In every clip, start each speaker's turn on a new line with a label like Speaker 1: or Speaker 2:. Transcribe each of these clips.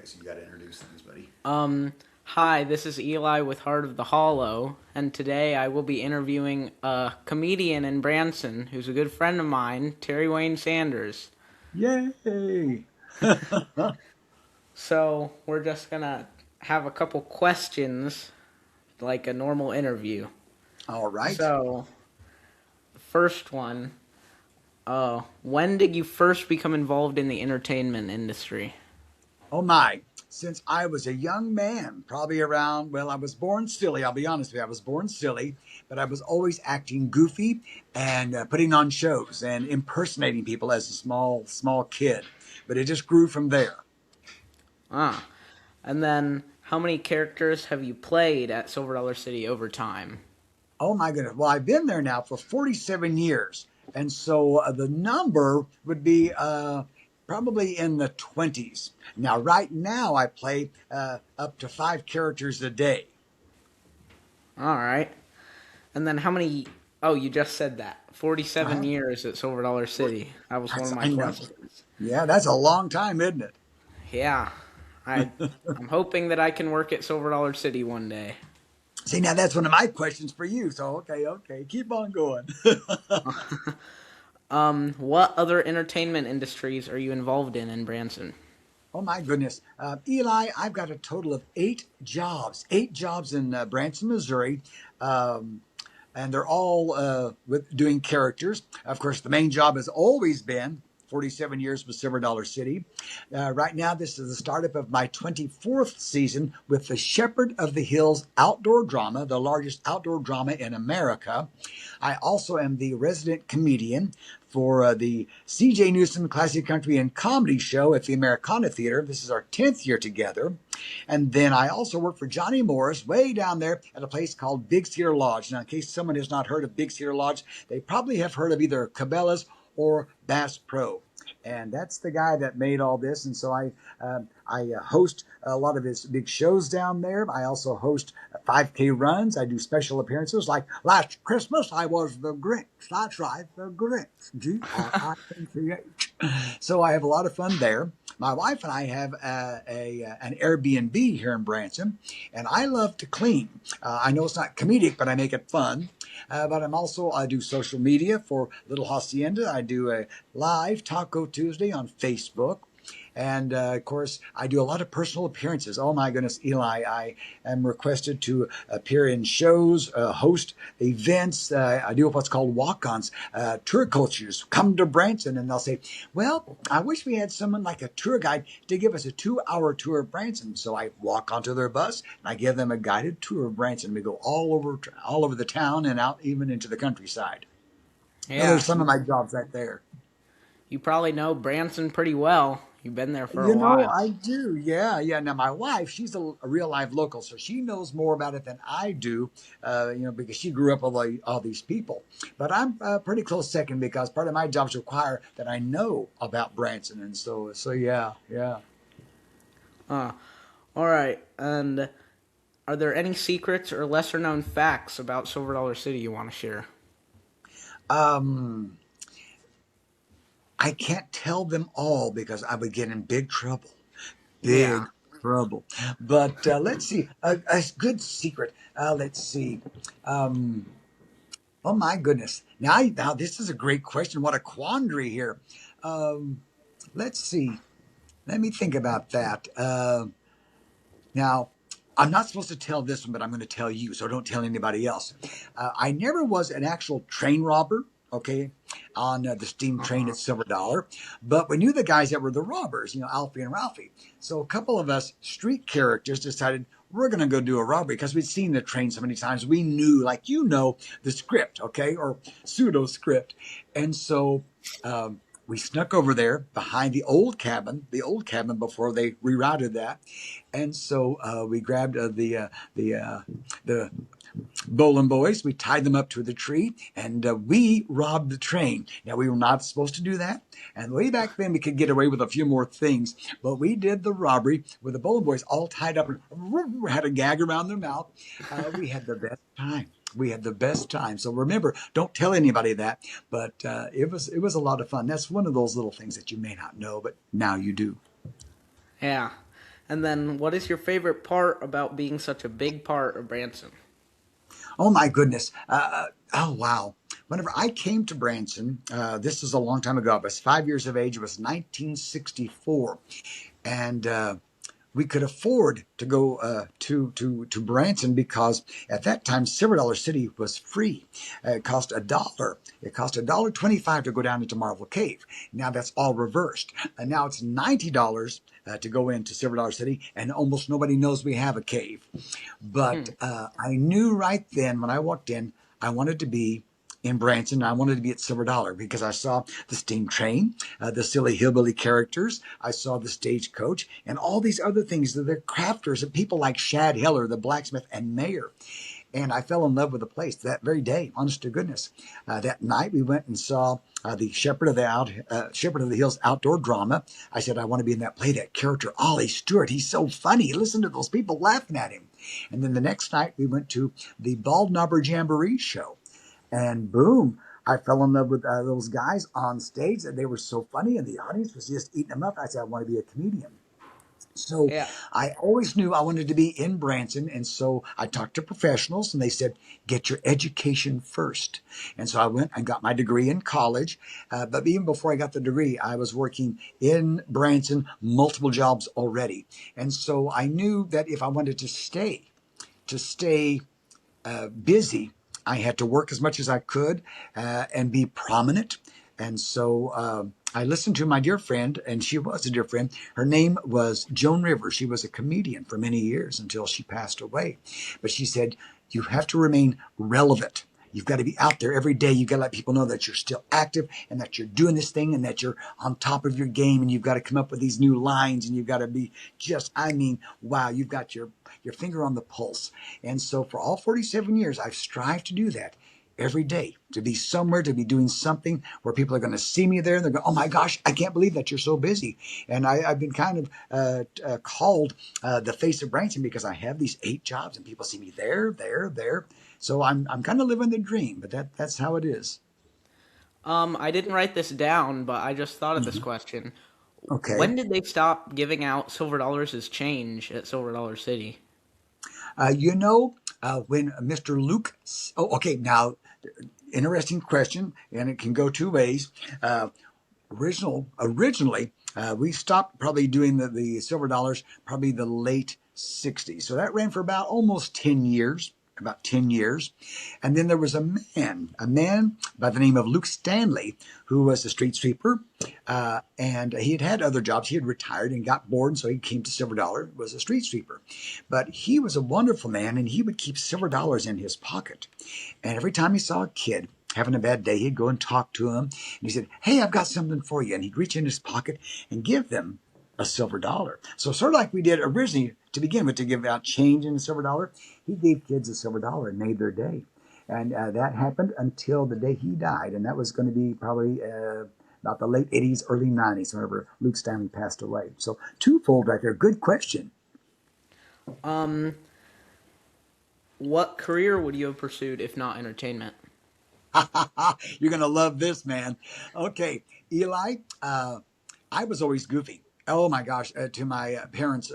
Speaker 1: so you got to introduce things, buddy.
Speaker 2: Hi, this is Eli with Heart of the Hollow, and today I will be interviewing a comedian in Branson who's a good friend of mine, Terry Wayne Sanders.
Speaker 1: Yay!
Speaker 2: So, we're just gonna have a couple questions like a normal interview.
Speaker 1: All right.
Speaker 2: So, the first one, when did you first become involved in the entertainment industry?
Speaker 1: Oh my. Since I was a young man, probably around, well, I was born silly. I'll be honest with you. I was born silly, but I was always acting goofy and putting on shows and impersonating people as a small kid. But it just grew from there.
Speaker 2: Ah, and then how many characters have you played at Silver Dollar City over time?
Speaker 1: Oh my goodness. Well, I've been there now for 47 years. And so the number would be probably in the 20s. Now, right now, I play up to five characters a day.
Speaker 2: All right. And then how many? Oh, you just said that. 47
Speaker 1: Uh-huh.
Speaker 2: years at Silver Dollar City. That was one of my
Speaker 1: I know.
Speaker 2: questions.
Speaker 1: Yeah, that's a long time, isn't it?
Speaker 2: Yeah. I I'm hoping that I can work at Silver Dollar City one day.
Speaker 1: See, now that's one of my questions for you. So, okay. Keep on going.
Speaker 2: What other entertainment industries are you involved in Branson?
Speaker 1: Oh my goodness. Eli, I've got a total of eight jobs in Branson, Missouri. Um, and they're all with doing characters. Of course, the main job has always been 47 years with Silver Dollar City. Right now, this is the startup of my 24th season with the Shepherd of the Hills outdoor drama, the largest outdoor drama in America. I also am the resident comedian for the CJ Newsom Classic Country and Comedy Show at the Americana Theater. This is our 10th year together. And then I also work for Johnny Morris way down there at a place called Big Cedar Lodge. Now, in case someone has not heard of Big Cedar Lodge, they probably have heard of either Cabela's or Bass Pro. And that's the guy that made all this. And so I host a lot of his big shows down there. I also host 5K runs. I do special appearances. Like last Christmas, I was the Grinch. That's right, the Grinch. Grinch. So I have a lot of fun there. My wife and I have an Airbnb here in Branson, and I love to clean. I know it's not comedic, but I make it fun. But I do social media for Little Hacienda. I do a live Taco Tuesday on Facebook. And of course, I do a lot of personal appearances. Oh my goodness, Eli, I am requested to appear in shows, host events. I do what's called walk-ons. Tour coaches come to Branson and they'll say, well, I wish we had someone like a tour guide to give us a 2-hour tour of Branson. So I walk onto their bus and I give them a guided tour of Branson. We go all over the town and out even into the countryside. So
Speaker 2: Yeah,
Speaker 1: there's some of my jobs right there.
Speaker 2: you probably know Branson pretty well. You've been there for a
Speaker 1: You know,
Speaker 2: while.
Speaker 1: I do. Yeah. Now, my wife, she's a real live local, so she knows more about it than I do, because she grew up with all these people. But I'm pretty close second because part of my jobs require that I know about Branson. And so yeah.
Speaker 2: Uh, all right. And are there any secrets or lesser known facts about Silver Dollar City you want to share?
Speaker 1: Um, I can't tell them all because I would get in big trouble.
Speaker 2: Yeah.
Speaker 1: Big trouble. But let's see. A good secret. Let's see. Um, Oh my goodness. Now this is a great question. What a quandary here. Um, let's see. Let me think about that. Now, I'm not supposed to tell this one, but I'm going to tell you, so don't tell anybody else. I never was an actual train robber, okay, on the steam train
Speaker 2: Uh-huh.
Speaker 1: at Silver Dollar, but we knew the guys that were the robbers, Alfie and Ralphie. So a couple of us street characters decided we're going to go do a robbery because we'd seen the train so many times. We knew, like the script, okay, or pseudo script. And so we snuck over there behind the old cabin before they rerouted that. And so we grabbed the Bowling boys. We tied them up to the tree and we robbed the train. Now, we were not supposed to do that. And way back then, we could get away with a few more things. But we did the robbery with the Bowling boys all tied up and had a gag around their mouth. We had the best time. We had the best time. So remember, don't tell anybody that. But it was a lot of fun. That's one of those little things that you may not know, but now you do.
Speaker 2: Yeah. And then, what is your favorite part about being such a big part of Branson?
Speaker 1: Oh my goodness. Oh wow. Whenever I came to Branson, this is a long time ago. I was 5 years of age. It was 1964, and we could afford to go to Branson because at that time Silver Dollar City was free. It cost a dollar. It cost $1.25 to go down into Marvel Cave. Now that's all reversed, and now it's $90 to go into Silver Dollar City, and almost nobody knows we have a cave. But
Speaker 2: Hmm.
Speaker 1: I knew right then when I walked in, I wanted to be in Branson. I wanted to be at Silver Dollar because I saw the steam train, the silly hillbilly characters. I saw the stagecoach and all these other things that they're crafters and people like Shad Heller, the blacksmith, and Mayor. And I fell in love with the place that very day, honest to goodness. That night we went and saw the Shepherd of the Hills outdoor drama. I said, I want to be in that play, that character, Ollie Stewart. He's so funny. Listen to those people laughing at him. And then the next night we went to the Bald Knobber Jamboree show. And boom, I fell in love with those guys on stage. And they were so funny, and the audience was just eating them up. I said, I want to be a comedian. So
Speaker 2: Yeah.
Speaker 1: I always knew I wanted to be in Branson. And so I talked to professionals, and they said, get your education first. And so I went and got my degree in college. But even before I got the degree, I was working in Branson, multiple jobs already. And so I knew that if I wanted to stay busy. I had to work as much as I could and be prominent. And so I listened to my dear friend, and she was a dear friend. Her name was Joan Rivers. She was a comedian for many years until she passed away. But she said, you have to remain relevant. You've got to be out there every day. You've got to let people know that you're still active and that you're doing this thing and that you're on top of your game, and you've got to come up with these new lines, and you've got to be just, I mean, wow, you've got your finger on the pulse. And so for all 47 years, I've strived to do that every day, to be somewhere, to be doing something where people are going to see me there. And they're going, oh my gosh, I can't believe that you're so busy. And I've been kind of called the face of Branson because I have these 8 jobs and people see me there. So I'm kind of living the dream, but that's how it is.
Speaker 2: I didn't write this down, but I just thought of this
Speaker 1: Mhm.
Speaker 2: question.
Speaker 1: Okay.
Speaker 2: When did they stop giving out silver dollars as change at Silver Dollar City?
Speaker 1: When Mr. Luke, oh, okay, now, interesting question, and it can go two ways. Uh, Originally, we stopped probably doing the silver dollars probably the late 60s. So that ran for about almost 10 years. About 10 years. And then there was a man by the name of Luke Stanley, who was a street sweeper. And he had had other jobs. He had retired and got bored, and so he came to Silver Dollar, was a street sweeper. But he was a wonderful man, and he would keep silver dollars in his pocket. And every time he saw a kid having a bad day, he'd go and talk to him. And he said, hey, I've got something for you. And he'd reach in his pocket and give them a silver dollar. So sort of like we did originally to begin with, to give out change in a silver dollar, he gave kids a silver dollar and made their day. And that happened until the day he died. And that was going to be probably about the late 80s, early 90s, whenever Luke Stanley passed away. So twofold right there. Good question.
Speaker 2: Um, what career would you have pursued if not entertainment?
Speaker 1: You're going to love this, man. Okay, Eli, I was always goofy. Oh my gosh, to my parents'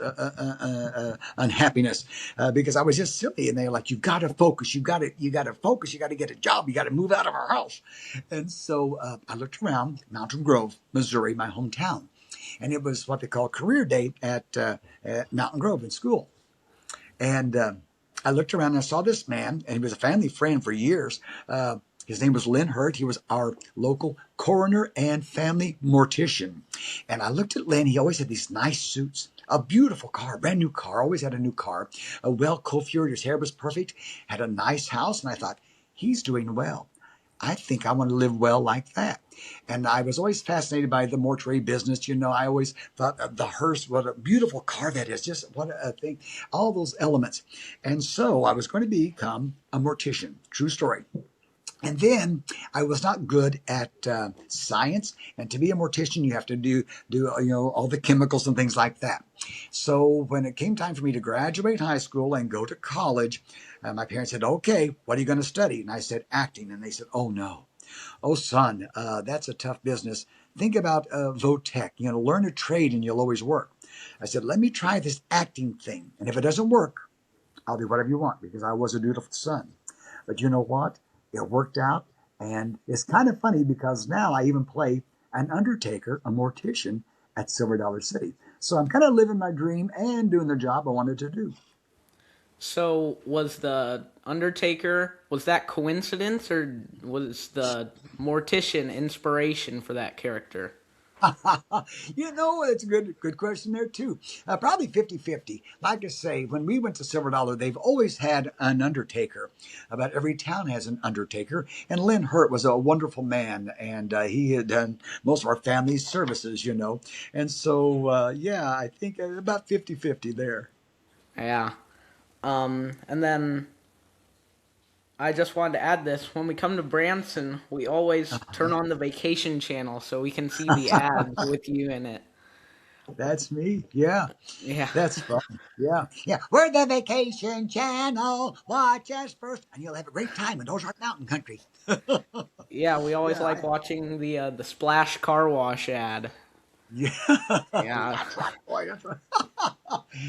Speaker 1: unhappiness, because I was just silly, and they're like, "You got to focus. You got to focus. You got to get a job. You got to move out of our house." And so I looked around Mountain Grove, Missouri, my hometown, and it was what they call career day at Mountain Grove in school. And I looked around and I saw this man, and he was a family friend for years. His name was Lynn Hurt. He was our local coroner and family mortician. And I looked at Lynn. He always had these nice suits, a beautiful car, brand new car, always had a new car, a well coiffured. His hair was perfect, had a nice house. And I thought, he's doing well. I think I want to live well like that. And I was always fascinated by the mortuary business. I always thought of the hearse, what a beautiful car that is, just what a thing, all those elements. And so I was going to become a mortician. True story. And then I was not good at science, and to be a mortician, you have to do all the chemicals and things like that. So when it came time for me to graduate high school and go to college, my parents said, "Okay, what are you going to study?" And I said, "Acting." And they said, "Oh no, oh son, that's a tough business. Think about Votech. Learn a trade and you'll always work." I said, let me try this acting thing. And if it doesn't work, I'll do whatever you want because I was a dutiful son. But you know what? It worked out. And it's kind of funny because now I even play an undertaker, a mortician at Silver Dollar City. So I'm kind of living my dream and doing the job I wanted to do.
Speaker 2: So was the Undertaker, was that coincidence or was the Mortician inspiration for that character?
Speaker 1: It's a good question there too. Probably 50-50. Like I say, when we went to Silver Dollar, they've always had an undertaker. About every town has an undertaker. And Lynn Hurt was a wonderful man, and he had done most of our family's services. And so, yeah, I think about 50-50 there.
Speaker 2: Yeah. And then I just wanted to add this. When we come to Branson, we always turn on the vacation channel so we can see the ads with you in it.
Speaker 1: That's me. Yeah,
Speaker 2: Yeah.
Speaker 1: that's fun. Yeah, yeah. We're the vacation channel. Watch us first, and you'll have a great time in Ozark Mountain Country.
Speaker 2: Yeah, we always
Speaker 1: Yeah,
Speaker 2: like watching the Splash Car Wash ad.
Speaker 1: yeah,
Speaker 2: Yeah.
Speaker 1: that's right, boy. That's right.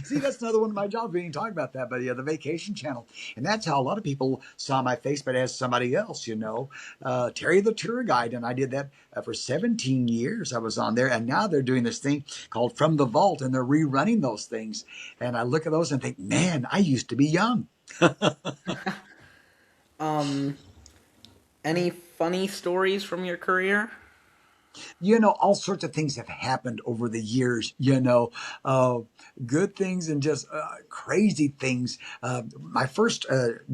Speaker 1: See, that's another one of my jobs. We didn't talk about that, but yeah, the vacation channel, and that's how a lot of people saw my face, but as somebody else. Terry the tour guide, and I did that for 17 years. I was on there, and now they're doing this thing called From the Vault, and they're rerunning those things. And I look at those and think, man, I used to be young.
Speaker 2: Um, any funny stories from your career?
Speaker 1: All sorts of things have happened over the years, uh, good things and just crazy things. My first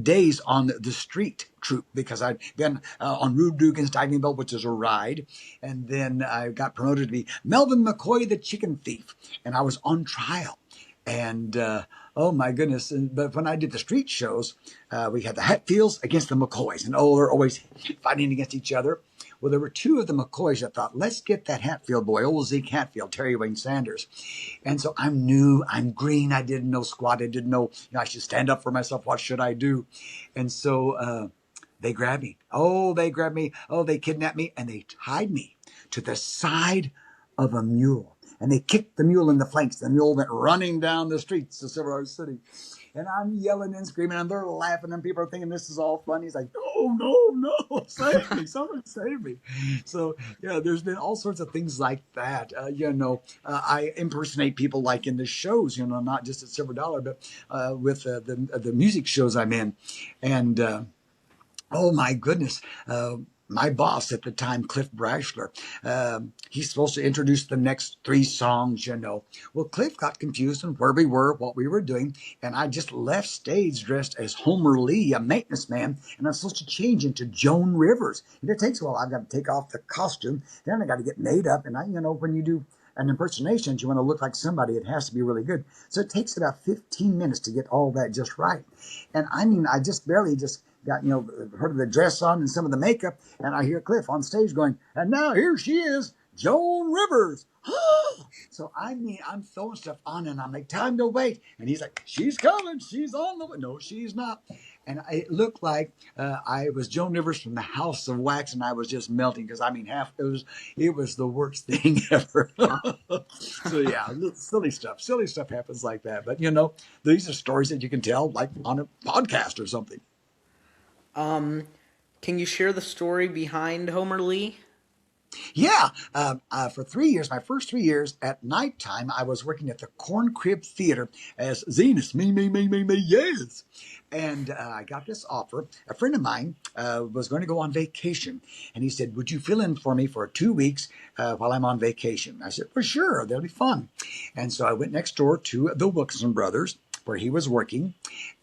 Speaker 1: days on the street troop, because I'd been on Rube Dugan's Diving Bell, which is a ride. And then I got promoted to be Melvin McCoy, the chicken thief. And I was on trial. And oh my goodness! But when I did the street shows, we had the Hatfields against the McCoys, and they're always fighting against each other. Well, there were two of the McCoys that thought, let's get that Hatfield boy, old Zeke Hatfield, Terry Wayne Sanders. And so I'm new, I'm green, I didn't know squat, I didn't know, I should stand up for myself. What should I do? And so they grabbed me. Oh, they grabbed me. Oh, they kidnapped me, and they tied me to the side of a mule. And they kicked the mule in the flanks. The mule went running down the streets of Silver Dollar City. And I'm yelling and screaming, and they're laughing, and people are thinking this is all funny. He's like, no, no, no, save me, someone save me. So, yeah, there's been all sorts of things like that. I impersonate people like in the shows, not just at Silver Dollar, but with the music shows I'm in. And oh my goodness. My boss at the time, Cliff Brashler, he's supposed to introduce the next three songs. Well, Cliff got confused on where we were, what we were doing, and I just left stage dressed as Homer Lee, a maintenance man, and I'm supposed to change into Joan Rivers. And it takes a while. I've got to take off the costume, then I got to get made up, and when you do an impersonation, you want to look like somebody, it has to be really good. So it takes about 15 minutes to get all that just right. And I mean, I just barely just got, heard of the dress on and some of the makeup, and I hear Cliff on stage going, and now here she is, Joan Rivers. So I mean, I'm throwing stuff on, and I'm like, time to wait. And he's like, she's coming, she's on the way. No, she's not. And it looked like I was Joan Rivers from the House of Wax, and I was just melting because I mean, it was the worst thing ever. So yeah, silly stuff happens like that. But these are stories that you can tell like on a podcast or something.
Speaker 2: Um, can you share the story behind Homer Lee?
Speaker 1: Yeah, for 3 years, my first 3 years at nighttime, I was working at the Corn Crib Theater as Zenus, me, yes. And I got this offer. A friend of mine was going to go on vacation, and he said, "Would you fill in for me for 2 weeks while I'm on vacation?" I said, "For sure, that'll be fun." And so I went next door to the Wilkinson brothers, where he was working,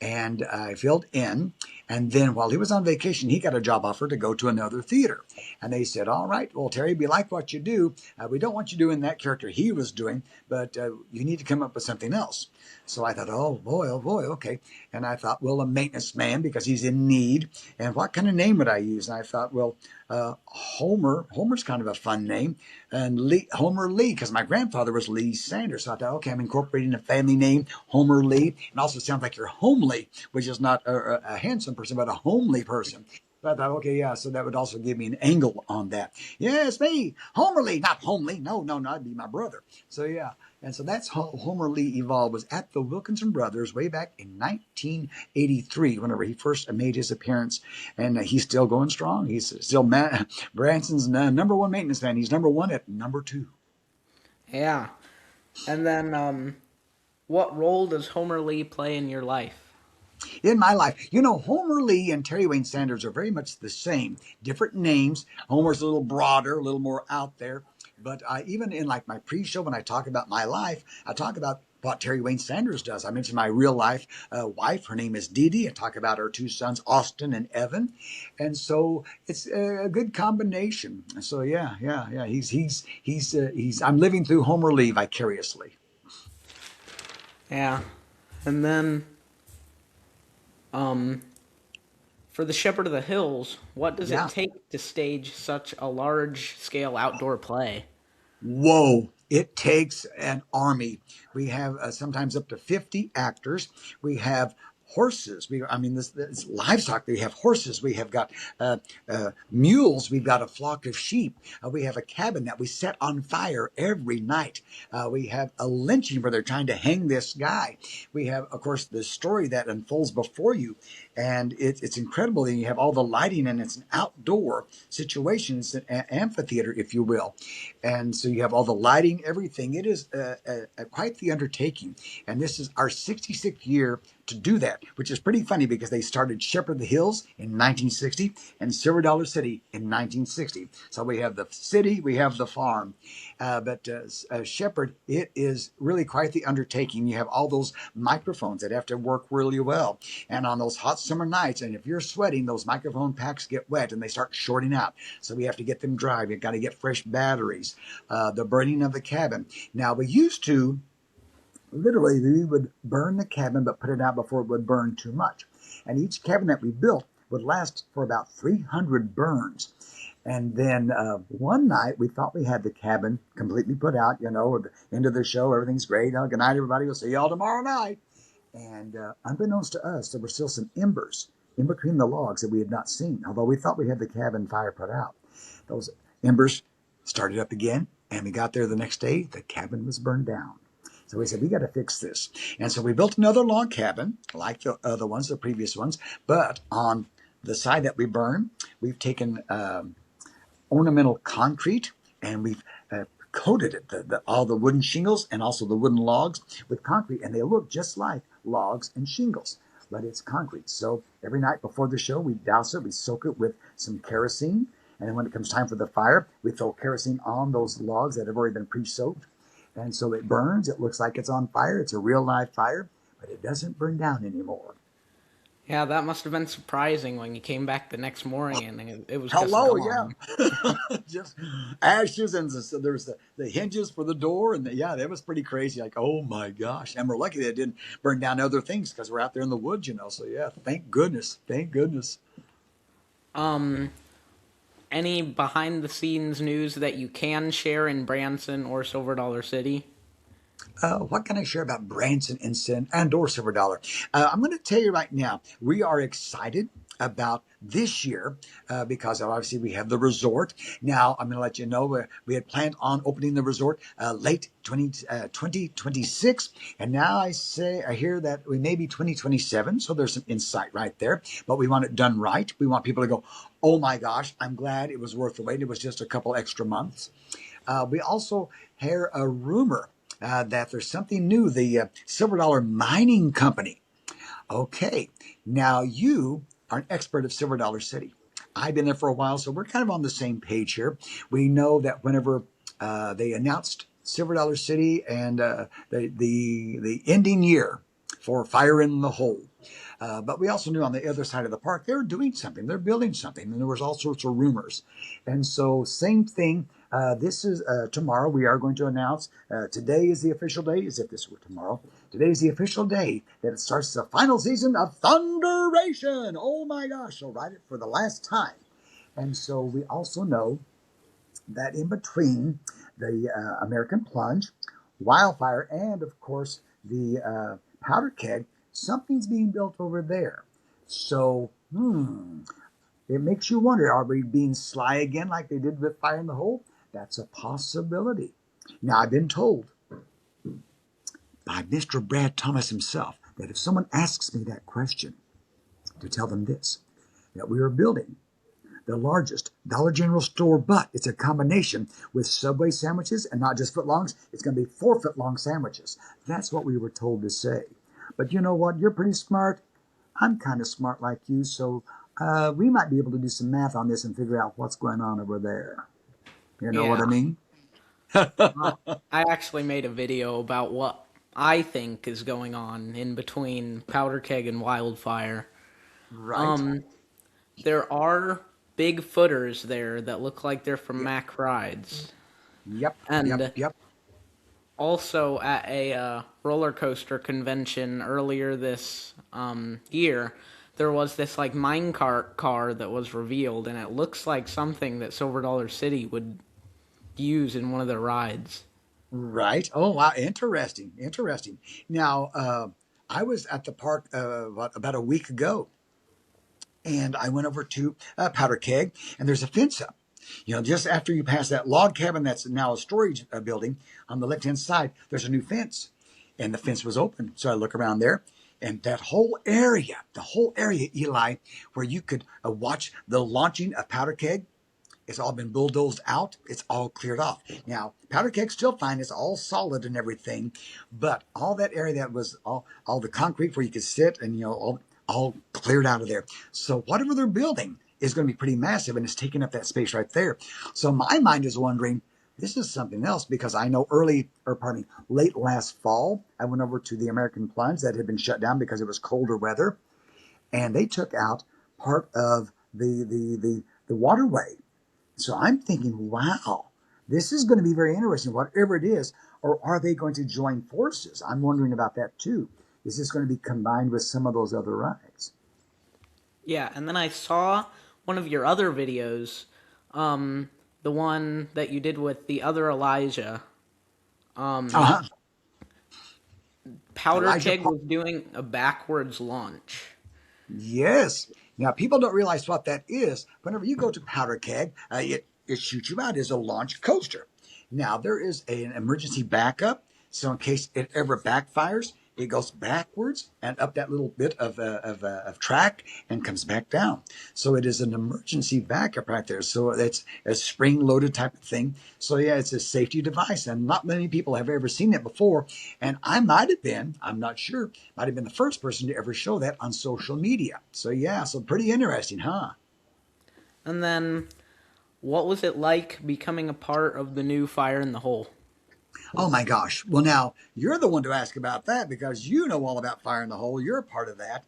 Speaker 1: and I filled in. And then while he was on vacation, he got a job offer to go to another theater. And they said, "All right, well, Terry, we like what you do. We don't want you doing that character he was doing, but you need to come up with something else." So I thought, oh boy, okay. And I thought, well, a maintenance man, because he's in need. And what kind of name would I use? And I thought, well, Homer's kind of a fun name. And Homer Lee, because my grandfather was Lee Sanders. So I thought, okay, I'm incorporating a family name, Homer Lee. And also sounds like you're homely, which is not a handsome person, but a homely person. So I thought, okay, yeah, so that would also give me an angle on that. Yes, me, Homer Lee, not homely. No, that'd be my brother. So yeah. And so that's how Homer Lee evolved, was at the Wilkinson Brothers way back in 1983, whenever he first made his appearance. And he's still going strong. He's still Branson's number one maintenance man. He's number one at number two.
Speaker 2: Yeah. And then, what role does Homer Lee play in your life?
Speaker 1: In my life, Homer Lee and Terry Wayne Sanders are very much the same. Different names. Homer's a little broader, a little more out there. But even in like my pre-show, when I talk about my life, I talk about what Terry Wayne Sanders does. I mentioned my real life wife. Her name is Dee Dee. I talk about her two sons, Austin and Evan. And so it's a good combination. So yeah. He's. I'm living through Homer Lee vicariously.
Speaker 2: Yeah. And then, um, for the Shepherd of the Hills, what does it
Speaker 1: Yeah.
Speaker 2: take to stage such a large scale outdoor play?
Speaker 1: Whoa, it takes an army. We have sometimes up to 50 actors. We have horses. This livestock. We have horses. We have got mules. We've got a flock of sheep. We have a cabin that we set on fire every night. We have a lynching where they're trying to hang this guy. We have, of course, the story that unfolds before you, and it's incredible. And you have all the lighting, and it's an outdoor situation. It's an amphitheater, if you will. And so you have all the lighting, everything. It is quite the undertaking. And this is our 66th year to do that, which is pretty funny because they started Shepherd of the Hills in 1960 and Silver Dollar City in 1960. So we have the city, we have the farm. But Shepherd, it is really quite the undertaking. You have all those microphones that have to work really well. And on those hot summer nights, and if you're sweating, those microphone packs get wet and they start shorting out. So we have to get them dry. We've got to get fresh batteries. The burning of the cabin. Now, we used to literally, we would burn the cabin, but put it out before it would burn too much. And each cabin that we built would last for about 300 burns. And then one night we thought we had the cabin completely put out, at the end of the show, everything's great. Good night, everybody. We'll see y'all tomorrow night. And unbeknownst to us, there were still some embers in between the logs that we had not seen, although we thought we had the cabin fire put out. Those embers started up again, and we got there the next day. The cabin was burned down. So we said, we got to fix this. And so we built another log cabin like the other ones, the previous ones. But on the side that we burned, we've taken ornamental concrete and we've coated it, all the wooden shingles and also the wooden logs with concrete. And they look just like logs and shingles, but it's concrete. So every night before the show, we douse it, we soak it with some kerosene. And then when it comes time for the fire, we throw kerosene on those logs that have already been pre-soaked. And so it burns. It looks like it's on fire. It's a real live fire, but it doesn't burn down anymore.
Speaker 2: Yeah, that must have been surprising when you came back the next morning and it was just
Speaker 1: Hello, yeah.
Speaker 2: gone.
Speaker 1: Just ashes, and so there's the hinges for the door. And yeah, that was pretty crazy. Like, oh my gosh. And we're lucky that it didn't burn down other things because we're out there in the woods, So yeah, thank goodness. Thank goodness.
Speaker 2: Um, any behind the scenes news that you can share in Branson or Silver Dollar City?
Speaker 1: What can I share about Branson and or Silver Dollar? I'm going to tell you right now, we are excited about this year because obviously we have the resort. Now, I'm going to let you know we had planned on opening the resort late 2026. And now I hear that we may be 2027. So there's some insight right there. But we want it done right. We want people to go, oh my gosh, I'm glad it was worth the wait. It was just a couple extra months. We also hear a rumor that there's something new, the Silver Dollar Mining Company. Okay, now you are an expert of Silver Dollar City. I've been there for a while, so we're kind of on the same page here. We know that whenever they announced Silver Dollar City and the ending year for Fire in the Hole, but we also knew on the other side of the park, they were doing something. They're building something. And there was all sorts of rumors. And so same thing. This is tomorrow. We are going to announce today is the official day, as if this were tomorrow. Today is the official day that it starts the final season of Thunderation. Oh my gosh. They'll ride it for the last time. And so we also know that in between the American Plunge, Wildfire, and of course the Powder Keg, something's being built over there. So, it makes you wonder, are we being sly again like they did with Fire in the Hole? That's a possibility. Now, I've been told by Mr. Brad Thomas himself that if someone asks me that question, to tell them this, that we are building the largest Dollar General store, but it's a combination with Subway sandwiches and not just footlongs. It's going to be 4-foot-long sandwiches. That's what we were told to say. But you know what? You're pretty smart. I'm kind of smart like you, so we might be able to do some math on this and figure out what's going on over there. You know what
Speaker 2: Yeah.
Speaker 1: I mean?
Speaker 2: I actually made a video about what I think is going on in between Powder Keg and Wildfire.
Speaker 1: Right.
Speaker 2: Um, there are big footers there that look like they're from
Speaker 1: Yep.
Speaker 2: Mack Rides.
Speaker 1: Yep. Yep.
Speaker 2: And
Speaker 1: Yep.
Speaker 2: also at a roller coaster convention earlier this year, there was this like minecart car that was revealed, and it looks like something that Silver Dollar City would use in one of their rides.
Speaker 1: Right. Oh, wow. Interesting. Interesting. Now, I was at the park about a week ago, and I went over to Powder Keg, and there's a fence up. You know, just after you pass that log cabin that's now a storage building on the left hand side, there's a new fence, and the fence was open. So I look around there, and that the whole area, Eli, where you could watch the launching of Powder Keg, it's all been bulldozed out. It's all cleared off. Now, powder keg's still fine. It's all solid and everything, but all that area that was all the concrete where you could sit and all cleared out of there. So whatever they're building is going to be pretty massive, and it's taking up that space right there. So my mind is wondering, this is something else because I know late last fall, I went over to the American Plunge that had been shut down because it was colder weather, and they took out part of the waterway. So I'm thinking, wow, this is going to be very interesting, whatever it is. Or are they going to join forces? I'm wondering about that too. Is this going to be combined with some of those other rides?
Speaker 2: Yeah, and then I saw one of your other videos, the one that you did with the other Elijah. Um,
Speaker 1: Uh huh.
Speaker 2: Powder
Speaker 1: Elijah
Speaker 2: Keg
Speaker 1: Park.
Speaker 2: was doing a backwards launch.
Speaker 1: Yes. Now, people don't realize what that is. Whenever you go to Powder Keg, it shoots you out as a launch coaster. Now, there is an emergency backup. So, in case it ever backfires, it goes backwards and up that little bit of track and comes back down. So, it is an emergency backup right there. So, it's a spring loaded type of thing. So, yeah, it's a safety device. And not many people have ever seen it before. And I might have been, I'm not sure, might have been the first person to ever show that on social media. So, yeah, so pretty interesting, huh?
Speaker 2: And then, what was it like becoming a part of the new Fire in the Hole?
Speaker 1: Oh my gosh. Well, now you're the one to ask about that because you know all about Fire in the Hole. You're a part of that.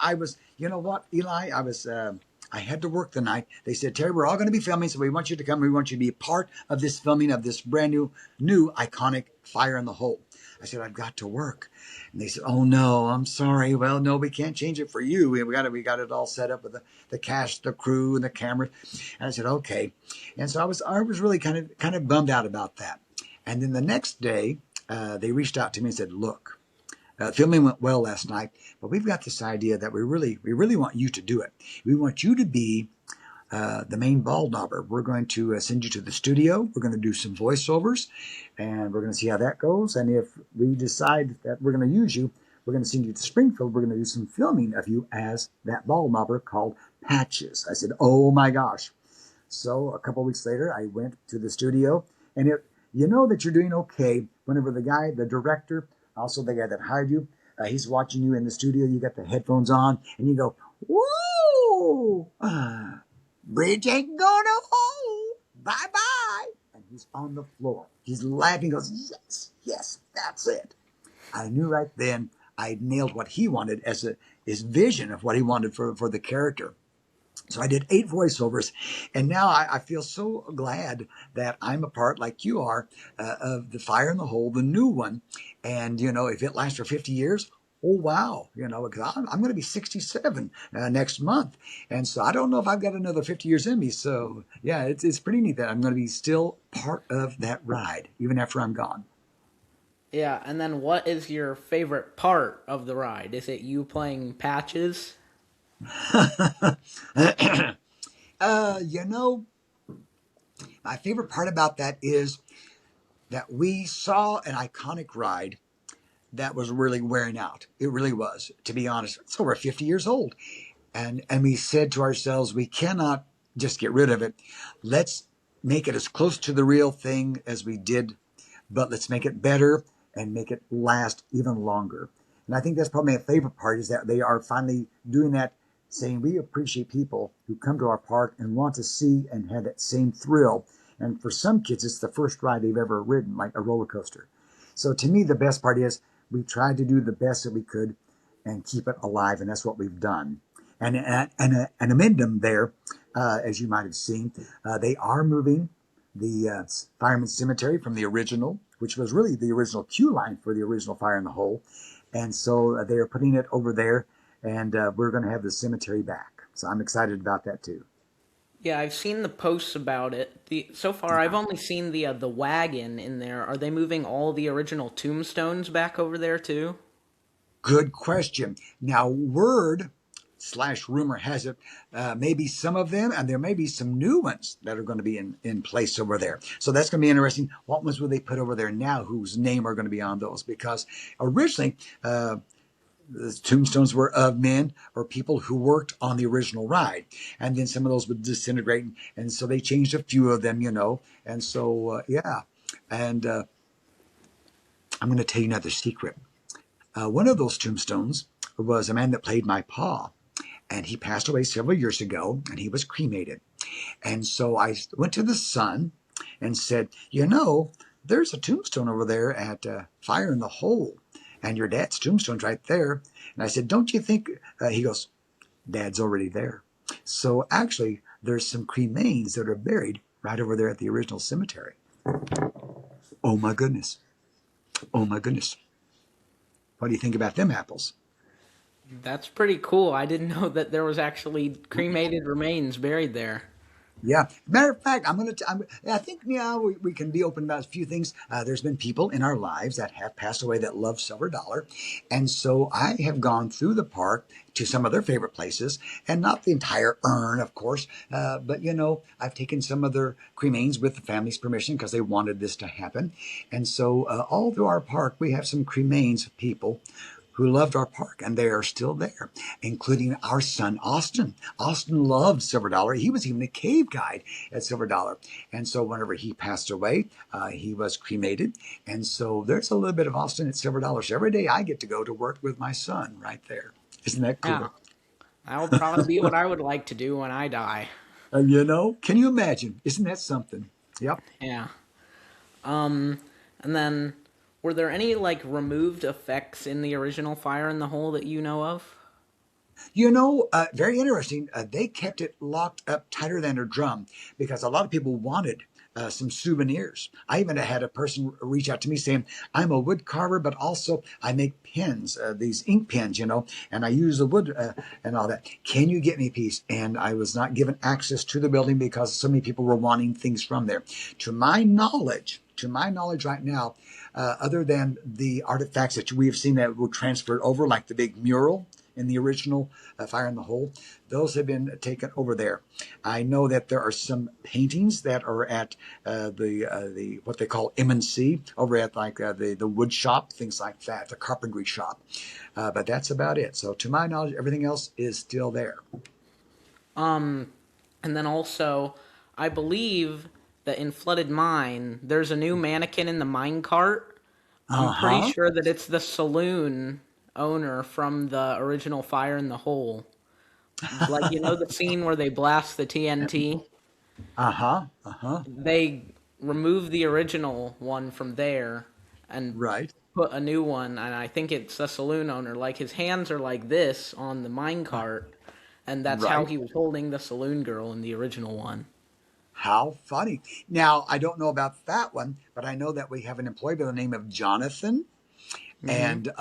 Speaker 1: I was, you know what, Eli? I had to work the night. They said, Terry, we're all going to be filming, so we want you to come. We want you to be a part of this filming of this brand new iconic Fire in the Hole. I said, I've got to work. And they said, oh no, I'm sorry. Well, no, we can't change it for you. We got it all set up with the cast, the crew, and the camera. And I said, okay. And so I was really kind of bummed out about that. And then the next day, they reached out to me and said, look, filming went well last night, but we've got this idea that we really want you to do it. We want you to be the main ball knobber. We're going to send you to the studio. We're going to do some voiceovers, and we're going to see how that goes. And if we decide that we're going to use you, we're going to send you to Springfield. We're going to do some filming of you as that ball knobber called Patches. I said, oh my gosh. So a couple of weeks later, I went to the studio, and you know that you're doing okay whenever the director, also the guy that hired you, he's watching you in the studio. You got the headphones on, and you go, "Woo! Bridge ain't gonna hold. Bye bye." And he's on the floor. He's laughing. He goes, "Yes, yes, that's it." I knew right then I nailed what he wanted as his vision of what he wanted for the character. So I did 8 voiceovers, and now I feel so glad that I'm a part, like you are, of the Fire in the Hole, the new one. And if it lasts for 50 years, oh wow, because I'm going to be 67 next month, and so I don't know if I've got another 50 years in me. So yeah, it's pretty neat that I'm going to be still part of that ride even after I'm gone.
Speaker 2: Yeah, and then what is your favorite part of the ride? Is it you playing Patches?
Speaker 1: You know, my favorite part about that is that we saw an iconic ride that was really wearing out. It really was, to be honest. It's over 50 years old. And we said to ourselves, we cannot just get rid of it. Let's make it as close to the real thing as we did, but let's make it better and make it last even longer. And I think that's probably my favorite part, is that they are finally doing that, saying we appreciate people who come to our park and want to see and have that same thrill. And for some kids, it's the first ride they've ever ridden, like a roller coaster. So to me, the best part is we tried to do the best that we could and keep it alive, and that's what we've done. And amendum there, as you might have seen, they are moving the Fireman's Cemetery from the original, which was really the original queue line for the original Fire in the Hole. And so they are putting it over there, and we're going to have the cemetery back. So I'm excited about that too.
Speaker 2: Yeah, I've seen the posts about it. So far, I've
Speaker 1: Yeah.
Speaker 2: only seen the wagon in there. Are they moving all the original tombstones back over there too?
Speaker 1: Good question. Now, word slash rumor has it, maybe some of them, and there may be some new ones that are going to be in place over there. So that's going to be interesting. What ones will they put over there now? Whose name are going to be on those? Because originally, the tombstones were of men or people who worked on the original ride, and then some of those would disintegrate, and so they changed a few of them, And so, yeah, and I'm going to tell you another secret. One of those tombstones was a man that played my pa, and he passed away several years ago, and he was cremated. And so I went to the son and said, there's a tombstone over there at Fire in the Hole, and your dad's tombstone's right there. And I said, don't you think? He goes, Dad's already there. So actually, there's some cremains that are buried right over there at the original cemetery. Oh my goodness. Oh my goodness. What do you think about them apples?
Speaker 2: That's pretty cool. I didn't know that there was actually cremated remains buried there.
Speaker 1: Yeah. Matter of fact, I think, yeah, we can be open about a few things. There's been people in our lives that have passed away that love Silver Dollar. And so I have gone through the park to some of their favorite places, and not the entire urn, of course. But, I've taken some of their cremains with the family's permission because they wanted this to happen. And so all through our park, we have some cremains of people who loved our park, and they are still there, including our son, Austin. Austin loved Silver Dollar. He was even a cave guide at Silver Dollar. And so whenever he passed away, he was cremated. And so there's a little bit of Austin at Silver Dollar. So every day I get to go to work with my son right there. Isn't that
Speaker 2: Yeah,
Speaker 1: cool?
Speaker 2: that would probably be what I would like to do when I die.
Speaker 1: Can you imagine? Isn't that something? Yep.
Speaker 2: Yeah. And then were there any like removed effects in the original Fire in the Hole that you know of?
Speaker 1: Very interesting. They kept it locked up tighter than a drum because a lot of people wanted some souvenirs. I even had a person reach out to me saying, I'm a wood carver, but also I make pens, these ink pens, and I use the wood and all that. Can you get me a piece? And I was not given access to the building because so many people were wanting things from there. To my knowledge right now, other than the artifacts that we have seen that were transferred over, like the big mural in the original Fire in the Hole, those have been taken over there. I know that there are some paintings that are at the what they call M&C over at like the wood shop, things like that, the carpentry shop. But that's about it. So to my knowledge, everything else is still there.
Speaker 2: And then also, I believe that in Flooded Mine, there's a new mannequin in the mine cart. I'm
Speaker 1: Uh
Speaker 2: pretty
Speaker 1: huh.
Speaker 2: sure that it's the saloon owner from the original Fire in the Hole. Like, the scene where they blast the TNT?
Speaker 1: Uh huh. Uh huh.
Speaker 2: They removed the original one from there and
Speaker 1: Right.
Speaker 2: put a new one, and I think it's the saloon owner. Like, his hands are like this on the mine cart, and that's how
Speaker 1: Right.
Speaker 2: he was holding the saloon girl in the original one.
Speaker 1: How funny. Now, I don't know about that one, but I know that we have an employee by the name of Jonathan,
Speaker 2: Hmm.
Speaker 1: and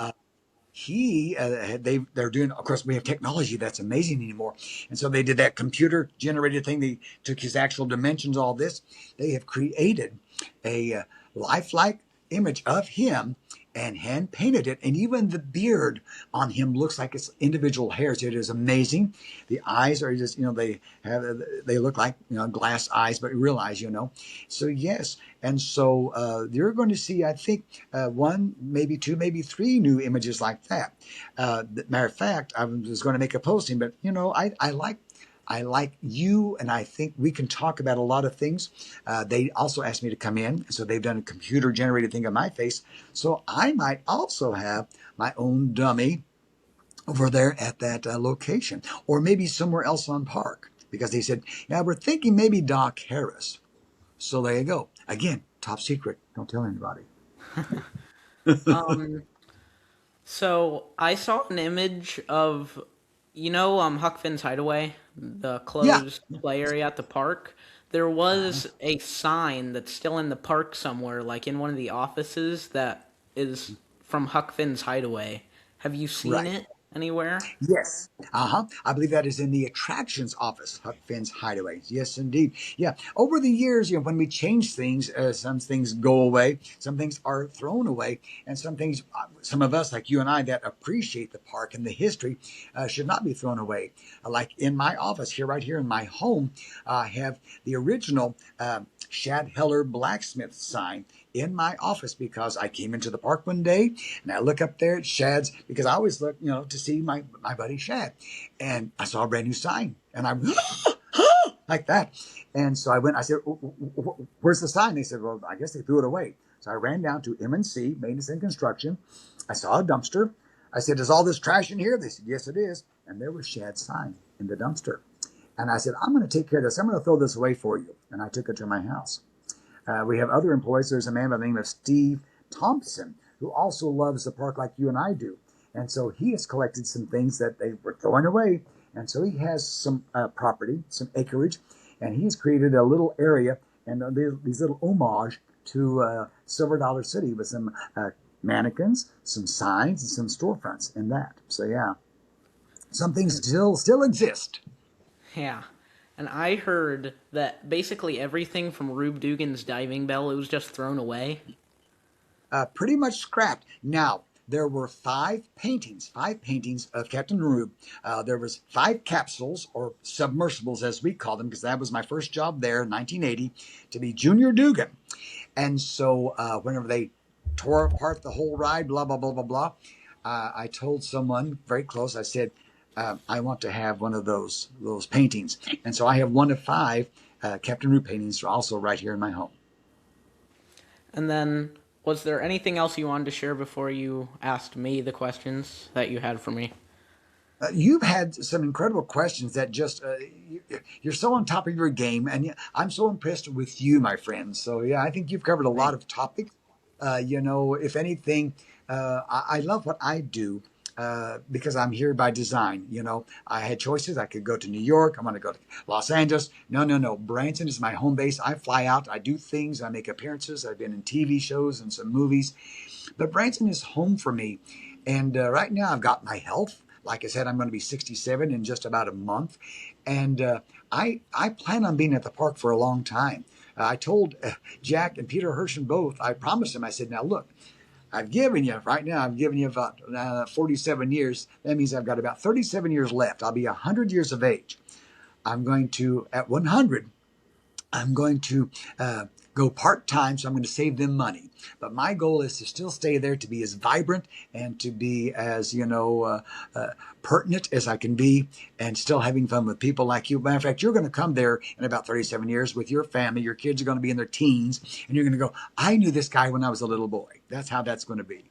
Speaker 1: they're doing, of course we have technology that's amazing anymore, and so they did that computer generated thing. They took his actual dimensions, all this. They have created a lifelike image of him and hand painted it. And even the beard on him looks like it's individual hairs. It is amazing. The eyes are just, they look like, glass eyes, but real eyes, So, yes. And so you're going to see, I think, one, maybe two, maybe three new images like that. Matter of fact, I was going to make a posting, but, I like you, and I think we can talk about a lot of things. They also asked me to come in, so they've done a computer generated thing of my face. So I might also have my own dummy over there at that location, or maybe somewhere else on Park, because they said, yeah, we're thinking maybe Doc Harris. So there you go. Again, top secret. Don't tell anybody.
Speaker 2: Um, so I saw an image of, Huck Finn's Hideaway, the
Speaker 1: Yeah.
Speaker 2: closed play area at the park. There
Speaker 1: Uh,
Speaker 2: was a sign that's still in the park somewhere, like in one of the offices, that is from Huck Finn's Hideaway. Have you seen
Speaker 1: right.
Speaker 2: it anywhere?
Speaker 1: Yes. Uh-huh. I believe that is in the attractions office, Huck Finn's Hideaway. Yes, indeed. Yeah. Over the years, when we change things, some things go away, some things are thrown away, and some things, some of us, like you and I, that appreciate the park and the history, should not be thrown away. Like in my office here, right here in my home, I have the original Shad Heller blacksmith sign in my office because I came into the park one day and I look up there at Shad's because I always look, to see my buddy Shad. And I saw a brand new sign and I like that. And so I said, where's the sign? They said, well, I guess they threw it away. So I ran down to M&C, Maintenance and Construction. I saw a dumpster. I said, is all this trash in here? They said, yes, it is. And there was Shad's sign in the dumpster. And I said, I'm going to take care of this. I'm going to throw this away for you. And I took it to my house. We have other employees. There's a man by the name of Steve Thompson who also loves the park like you and I do. And so he has collected some things that they were throwing away. And so he has some property, some acreage, and he's created a little area and these little homage to Silver Dollar City with some mannequins, some signs, and some storefronts in that. So yeah, some things still exist.
Speaker 2: Yeah. And I heard that basically everything from Rube Dugan's Diving Bell, it was just thrown away.
Speaker 1: Pretty much scrapped. Now, there were five paintings of Captain Rube. There was five capsules, or submersibles as we call them, because that was my first job there in 1980, to be Junior Dugan. And so whenever they tore apart the whole ride, blah, blah, blah, blah, blah, I told someone very close, I said, I want to have one of those paintings. And so I have one of five Captain Rube paintings also right here in my home.
Speaker 2: And then, was there anything else you wanted to share before you asked me the questions that you had for me?
Speaker 1: You've had some incredible questions that just you're so on top of your game, and I'm so impressed with you, my friend. So yeah, I think you've covered a lot
Speaker 2: Thanks.
Speaker 1: of topics. If anything, I love what I do because I'm here by design. I had choices. I could go to New York. I want to go to Los Angeles. No, no, no. Branson is my home base. I fly out. I do things. I make appearances. I've been in TV shows and some movies. But Branson is home for me. And right now, I've got my health. Like I said, I'm going to be 67 in just about a month. And I plan on being at the park for a long time. I told Jack and Peter Herschel both, I promised them, I said, now look, I've given you about 47 years. That means I've got about 37 years left. I'll be 100 years of age. I'm going to, at 100, I'm going to go part time, so I'm going to save them money. But my goal is to still stay there, to be as vibrant and to be as pertinent as I can be, and still having fun with people like you. Matter of fact, you're going to come there in about 37 years with your family. Your kids are going to be in their teens, and you're going to go, "I knew this guy when I was a little boy." That's how that's going to be.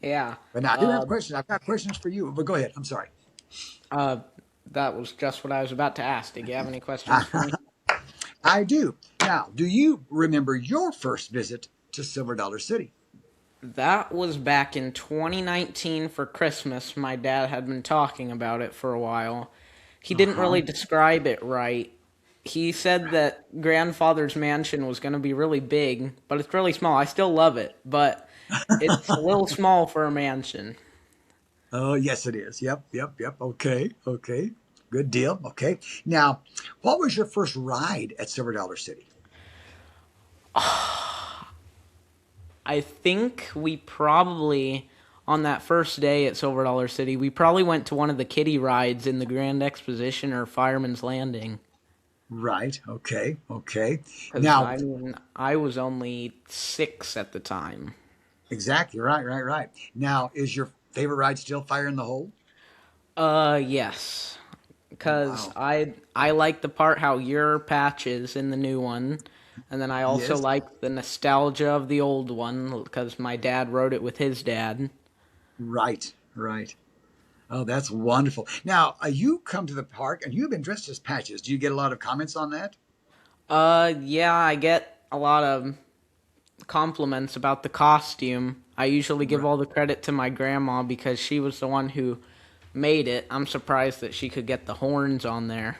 Speaker 2: Yeah.
Speaker 1: But now I do have
Speaker 2: Uh,
Speaker 1: questions. I've got questions for you. But go ahead. I'm sorry.
Speaker 2: uh, that was just what I was about to ask. Did you have any questions for me?
Speaker 1: I do. Now, do you remember your first visit to Silver Dollar City?
Speaker 2: That was back in 2019 for Christmas. My dad had been talking about it for a while. He
Speaker 1: Uh
Speaker 2: didn't
Speaker 1: huh.
Speaker 2: really describe it right. He said that grandfather's mansion was going to be really big, but it's really small. I still love it, but it's a little small for a mansion.
Speaker 1: Oh, yes, it is. Yep, yep, yep. Okay, okay. Good deal. Okay. Now, what was your first ride at Silver Dollar City?
Speaker 2: I think we probably, on that first day at Silver Dollar City, we probably went to one of the kiddie rides in the Grand Exposition or Fireman's Landing.
Speaker 1: Right. Okay. Okay.
Speaker 2: Because,
Speaker 1: Now,
Speaker 2: I mean, I was only 6 at the time.
Speaker 1: exactly. Right. Right. Right. Now, is your favorite ride still Fire in the Hole?
Speaker 2: Yes.
Speaker 1: Oh,
Speaker 2: Because
Speaker 1: wow.
Speaker 2: I like the part how your patch is in the new one. And then I also
Speaker 1: Yes.
Speaker 2: like the nostalgia of the old one because my dad wrote it with his dad.
Speaker 1: Right. Right. Oh, that's wonderful. Now, you come to the park and you've been dressed as Patches. Do you get a lot of comments on that?
Speaker 2: Yeah, I get a lot of compliments about the costume. I usually give
Speaker 1: Right.
Speaker 2: all the credit to my grandma because she was the one who made it. I'm surprised that she could get the horns on there.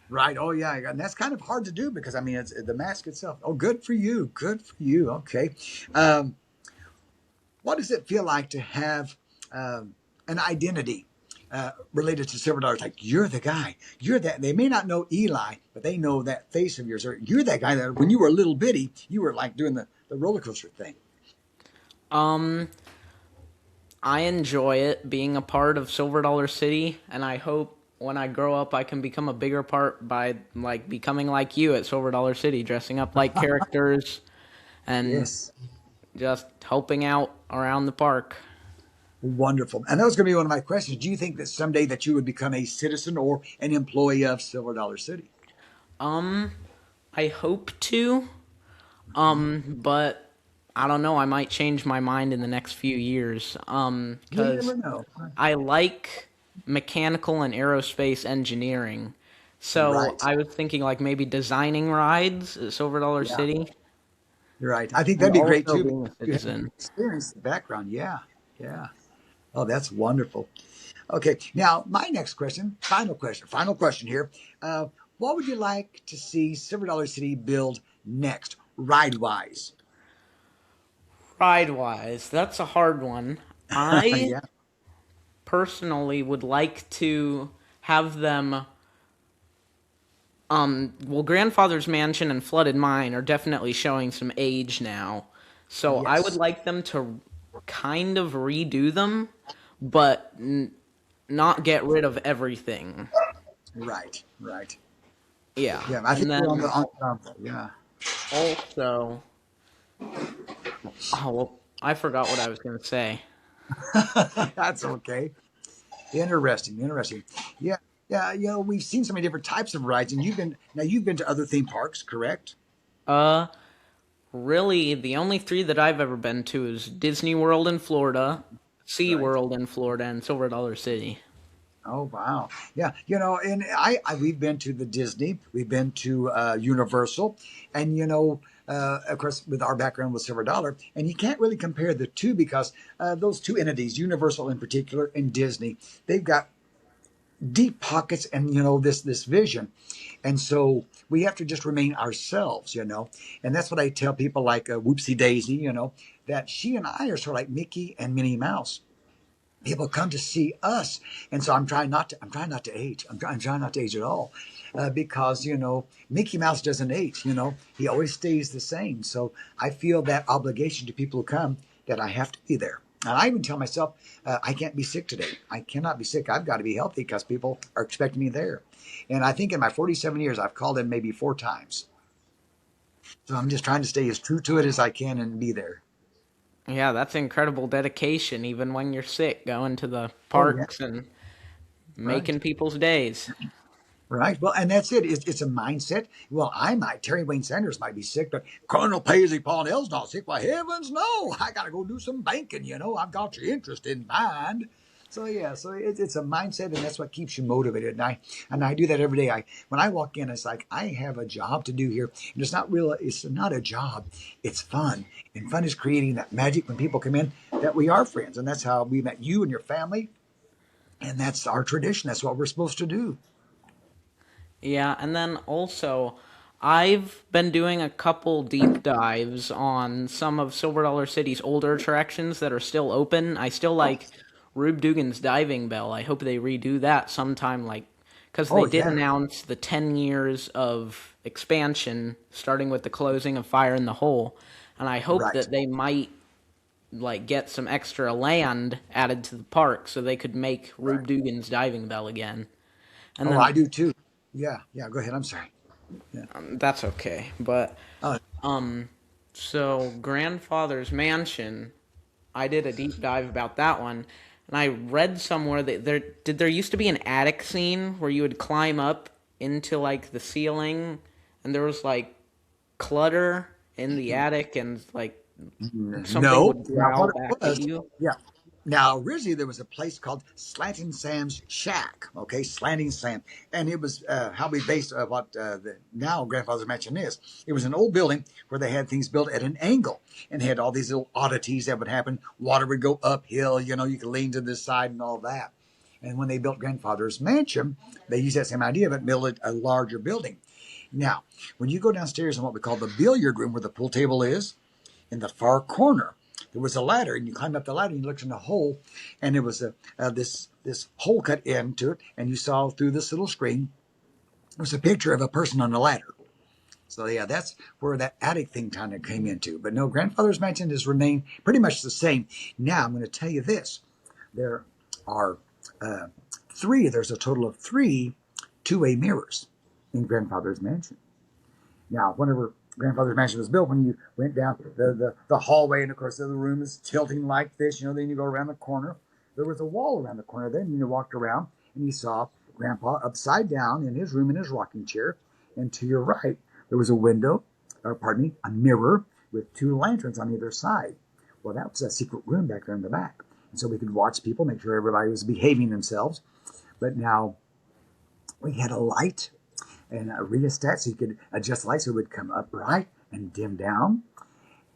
Speaker 1: Right. Oh, yeah. And that's kind of hard to do because I mean, it's the mask itself. Oh, good for you. Good for you. Okay. Um, what does it feel like to have an identity related to silver dollars? Like you're the guy. You're that. They may not know Eli, but they know that face of yours. Or you're that guy that when you were a little bitty, you were like doing the roller coaster thing.
Speaker 2: Um, I enjoy it being a part of Silver Dollar City, and I hope when I grow up I can become a bigger part by like becoming like you at Silver Dollar City, dressing up like characters and
Speaker 1: Yes.
Speaker 2: just helping out around the park.
Speaker 1: Wonderful. And that was going to be one of my questions. Do you think that someday that you would become a citizen or an employee of Silver Dollar City?
Speaker 2: Um, I hope to. But I don't know. I might change my mind in the next few years.
Speaker 1: You
Speaker 2: Because
Speaker 1: never know.
Speaker 2: I like mechanical and aerospace engineering. So
Speaker 1: Right.
Speaker 2: I was thinking like maybe designing rides at Silver Dollar
Speaker 1: Yeah.
Speaker 2: City
Speaker 1: You're right. I think
Speaker 2: and
Speaker 1: that'd be great
Speaker 2: also
Speaker 1: too because
Speaker 2: being a
Speaker 1: you have
Speaker 2: citizen.
Speaker 1: experience background. Yeah. Yeah. Oh, that's wonderful. Okay. Now, my next question, final question here. Uh, what would you like to see Silver Dollar City build next, ride wise?
Speaker 2: Ride wise, that's a hard one. I
Speaker 1: Yeah.
Speaker 2: personally would like to have them. Well, Grandfather's Mansion and Flooded Mine are definitely showing some age now. So I would
Speaker 1: Yes.
Speaker 2: like them to kind of redo them, but not get rid of everything.
Speaker 1: Right. Right.
Speaker 2: Yeah.
Speaker 1: Yeah. I
Speaker 2: And
Speaker 1: think you're on
Speaker 2: then
Speaker 1: yeah.
Speaker 2: also, oh, well, I forgot what I was going to say.
Speaker 1: That's okay. Interesting. Interesting. Yeah. Yeah. You know, we've seen so many different types of rides, and you've been to other theme parks, correct?
Speaker 2: Uh, Really, the only three that I've ever been to is Disney World in Florida, Sea
Speaker 1: Right.
Speaker 2: World in Florida, and Silver Dollar City.
Speaker 1: Oh wow, yeah. You know, and we've been to the Disney, we've been to Universal, and of course, with our background with Silver Dollar, and you can't really compare the two because those two entities, Universal in particular, and Disney, they've got deep pockets and this vision, and so we have to just remain ourselves, and that's what I tell people like Whoopsie Daisy, that she and I are sort of like Mickey and Minnie Mouse. People come to see us, and so I'm trying not to age. I'm trying not to age at all, because Mickey Mouse doesn't age. He always stays the same. So I feel that obligation to people who come that I have to be there. And I even tell myself I can't be sick today. I cannot be sick. I've got to be healthy because people are expecting me there. And I think in my 47 years I've called in maybe 4 times. So I'm just trying to stay as true to it as I can and be there.
Speaker 2: Yeah, that's incredible dedication, even when you're sick, going to the
Speaker 1: Oh yeah,
Speaker 2: parks and
Speaker 1: right.
Speaker 2: making people's days.
Speaker 1: Right. Well, and that's it. It's a mindset. Well, Terry Wayne Sanders might be sick, but Colonel Paisley Parnell's not sick. Why, heavens no. I got to go do some banking, I've got your interest in mind. So, yeah, so it's a mindset, and that's what keeps you motivated. And I do that every day. When I walk in, it's like I have a job to do here. And it's not real, it's not a job. It's fun. And fun is creating that magic when people come in that we are friends. And that's how we met you and your family. And that's our tradition. That's what we're supposed to do.
Speaker 2: Yeah, and then also, I've been doing a couple deep dives on some of Silver Dollar City's older attractions that are still open. I still
Speaker 1: Oh,
Speaker 2: like Rube Dugan's Diving Bell. I hope they redo that sometime, like, because they
Speaker 1: oh
Speaker 2: did
Speaker 1: yeah.
Speaker 2: announce the 10 years of expansion, starting with the closing of Fire in the Hole. and I hope
Speaker 1: Right.
Speaker 2: that they might like get some extra land added to the park so they could make
Speaker 1: Right.
Speaker 2: Rube Dugan's diving bell again. And
Speaker 1: Oh,
Speaker 2: then
Speaker 1: I do too. Yeah. Yeah. Go ahead. I'm sorry. Yeah.
Speaker 2: that's okay. But
Speaker 1: Oh,
Speaker 2: um, so grandfather's mansion, I did a deep dive about that one, and I read somewhere that there used to be an attic scene where you would climb up into like the ceiling, and there was like clutter in the attic, and like something
Speaker 1: no.
Speaker 2: would
Speaker 1: Now
Speaker 2: growl
Speaker 1: what
Speaker 2: back
Speaker 1: it
Speaker 2: at
Speaker 1: was?
Speaker 2: you.
Speaker 1: Yeah. Now originally there was a place called Slanting Sam's Shack. Okay, Slanting Sam, and it was how we based what the now grandfather's mansion is. It was an old building where they had things built at an angle and had all these little oddities that would happen. Water would go uphill. You know, you could lean to this side and all that. And when they built grandfather's mansion, they used that same idea but built a larger building. Now, when you go downstairs in what we call the billiard room where the pool table is, in the far corner, there was a ladder, and you climbed up the ladder and you looked in a hole, and there was a this hole cut into it, and you saw through this little screen there was a picture of a person on the ladder. So yeah, that's where that attic thing kind of came into. But no, grandfather's mansion has remained pretty much the same. Now I'm going to tell you this: there are uh, three. There's a total of three two-way mirrors in grandfather's mansion. Now, whenever grandfather's mansion was built, when you went down the hallway, and of course the room is tilting like this, then you go around the corner. There was a wall around the corner. Then you walked around and you saw Grandpa upside down in his room in his rocking chair. And to your right, there was a window, or pardon me, a mirror with two lanterns on either side. Well, that was a secret room back there in the back. And so we could watch people, make sure everybody was behaving themselves. But now we had a light and a rheostat so you could adjust the light so it would come upright and dim down.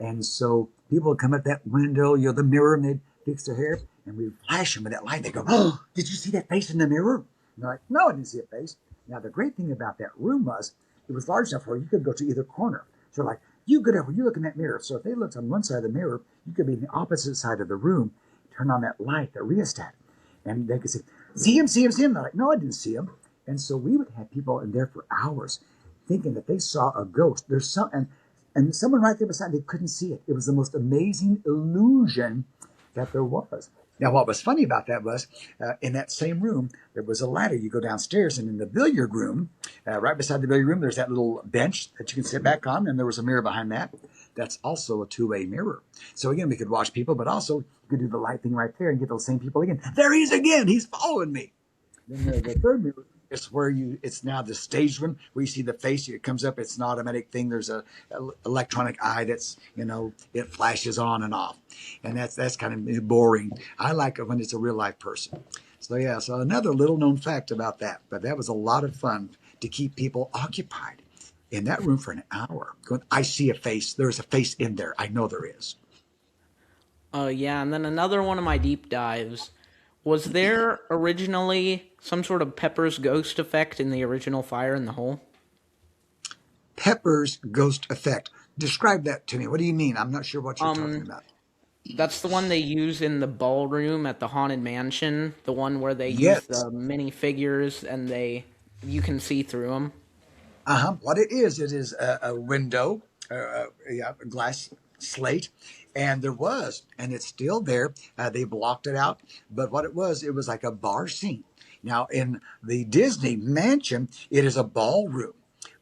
Speaker 1: And so people would come at that window, the mirror, and they'd fix their hair, and we'd flash them with that light. They go, "Oh, did you see that face in the mirror?" And they're like, "No, I didn't see a face." Now, the great thing about that room was it was large enough where you could go to either corner. So, like, you get over, you look in that mirror. So, if they looked on one side of the mirror, you could be in the opposite side of the room, turn on that light, that rheostat, and they could say, "See him, see him, see him." They're like, "No, I didn't see him." And so we would have people in there for hours thinking that they saw a ghost. There's some, and someone right there beside, they couldn't see it. It was the most amazing illusion that there was. Now, what was funny about that was in that same room, there was a ladder. You go downstairs, and in the billiard room, right beside the billiard room, there's that little bench that you can sit back on, and there was a mirror behind that. That's also a two-way mirror. So again, we could watch people, but also you could do the light thing right there and get those same people again. There he is again. He's following me. Then the third mirror is where it's now the staged one where you see the face. It comes up. It's an automatic thing. There's a electronic eye that's it flashes on and off, and that's kind of boring. I like it when it's a real life person. So yeah. So another little known fact about that, but that was a lot of fun to keep people occupied in that room for an hour. Going, I see a face. There's a face in there. I know there is.
Speaker 2: Yeah, and then another one of my deep dives. Was there originally some sort of Pepper's ghost effect in the original Fire in the Hole?
Speaker 1: Pepper's ghost effect. Describe that to me. What do you mean? I'm not sure what you're talking
Speaker 2: Um,
Speaker 1: about.
Speaker 2: that's the one they use in the ballroom at the Haunted Mansion. The one where they use
Speaker 1: Yes.
Speaker 2: the mini figures and you can see through them.
Speaker 1: What it is a window, yeah, a glass slate, and and it's still there. They blocked it out, but what it was like a bar scene. Now, in the Disney mansion, it is a ballroom.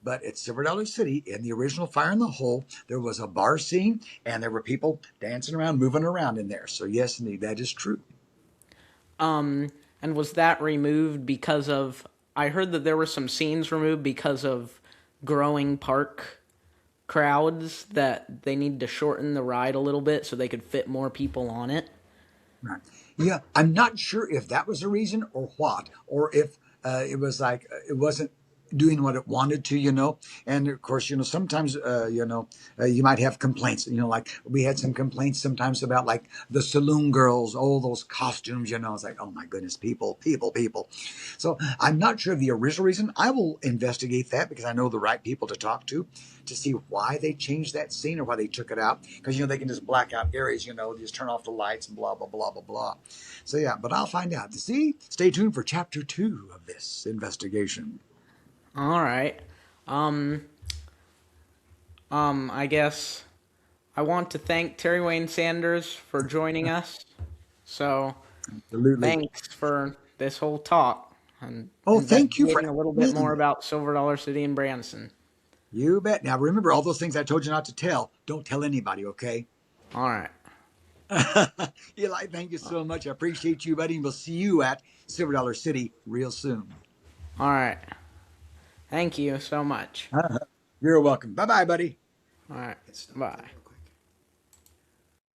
Speaker 1: But at Silver Dollar City, in the original Fire in the Hole, there was a bar scene, and there were people dancing around, moving around in there. So yes, indeed, that is true.
Speaker 2: Um, and was that removed because of? I heard that there were some scenes removed because of growing park crowds that they need to shorten the ride a little bit so they could fit more people on it.
Speaker 1: Right. Yeah, I'm not sure if that was the reason or what, or if it was like it wasn't doing what it wanted to, And of course, sometimes, you might have complaints, like we had some complaints sometimes about like the saloon girls, all those costumes, It's like, oh my goodness, people, people, people. So I'm not sure of the original reason. I will investigate that because I know the right people to talk to see why they changed that scene or why they took it out. Because, they can just black out areas, just turn off the lights and blah, blah, blah, blah, blah. So, yeah, but I'll find out. See, stay tuned for chapter 2 of this investigation.
Speaker 2: All right. Um, I guess I want to thank Terry Wayne Sanders for joining us. So
Speaker 1: Absolutely.
Speaker 2: thanks for this whole talk and
Speaker 1: Oh, thank you for
Speaker 2: investigating a little bit more
Speaker 1: asking.
Speaker 2: about Silver Dollar City and Branson.
Speaker 1: You bet. Now remember all those things I told you not to tell. Don't tell anybody, okay?
Speaker 2: All right.
Speaker 1: Eli, thank you so much. I appreciate you, buddy. And we'll see you at Silver Dollar City real soon.
Speaker 2: All right. Thank you so much.
Speaker 1: You're welcome. Bye bye, buddy.
Speaker 2: All right. Bye.